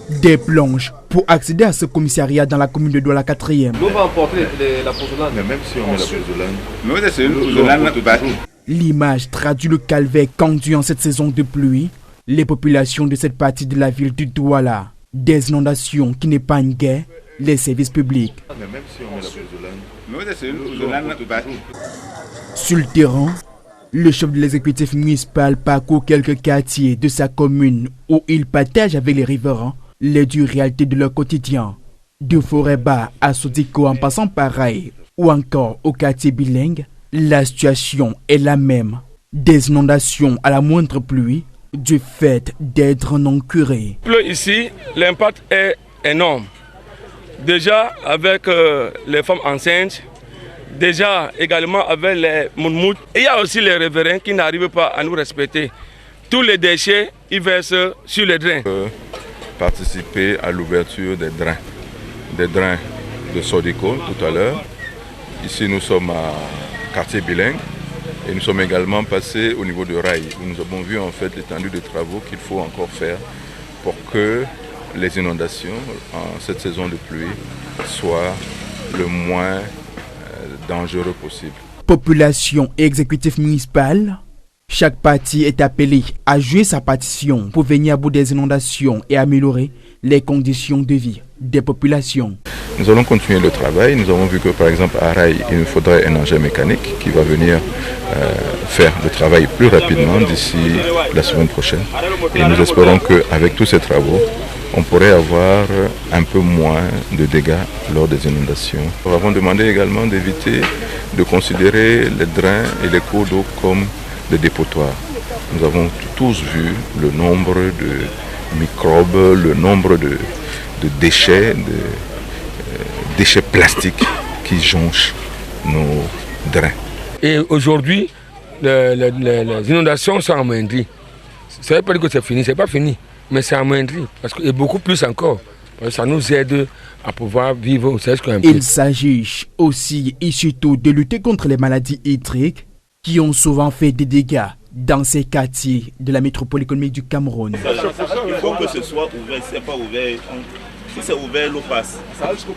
Des planches pour accéder à ce commissariat dans la commune de Douala 4e. L'eau va emporter la pozolane. Mais même si on met la pozolane, L'image traduit le calvaire qu'endurent en cette saison de pluie les populations de cette partie de la ville de Douala. Des inondations qui n'épargnent guère les services publics. Mais même si on met la pozolane, Sur le terrain, le chef de l'exécutif municipal parcourt quelques quartiers de sa commune où il partage avec les riverains les dures réalités de leur quotidien. De Forêt-Bas à Sodiko en passant par Raï ou encore au quartier bilingue, la situation est la même. Des inondations à la moindre pluie du fait d'être non curés. Ici, l'impact est énorme. Déjà avec les femmes enceintes, déjà également avec les mounmoutes. Il y a aussi les riverains qui n'arrivent pas à nous respecter. Tous les déchets, ils versent sur les drains. Participer à l'ouverture des drains de Sodiko tout à l'heure. Ici nous sommes à quartier bilingue et nous sommes également passés au niveau de Raï. Nous avons vu en fait l'étendue de travaux qu'il faut encore faire pour que les inondations en cette saison de pluie soient le moins dangereux possible. Population et exécutif municipal, chaque partie est appelée à jouer sa partition pour venir à bout des inondations et améliorer les conditions de vie des populations. Nous allons continuer le travail. Nous avons vu que par exemple à Raï, il nous faudrait un engin mécanique qui va venir faire le travail plus rapidement d'ici la semaine prochaine. Et nous espérons qu'avec tous ces travaux, on pourrait avoir un peu moins de dégâts lors des inondations. Nous avons demandé également d'éviter de considérer les drains et les cours d'eau comme des dépotoirs. Nous avons tous vu le nombre de microbes, le nombre de déchets, déchets plastiques qui jonchent nos drains. Et aujourd'hui, les inondations sont amoindries. Ça ne veut pas dire que c'est fini, c'est pas fini. Mais c'est amoindri, parce qu'il y a beaucoup plus encore. Ça nous aide à pouvoir vivre. Il s'agit aussi et surtout de lutter contre les maladies hydriques qui ont souvent fait des dégâts dans ces quartiers de la métropole économique du Cameroun. Il faut que ce soit ouvert, si ce n'est pas ouvert, si c'est ouvert, l'eau passe.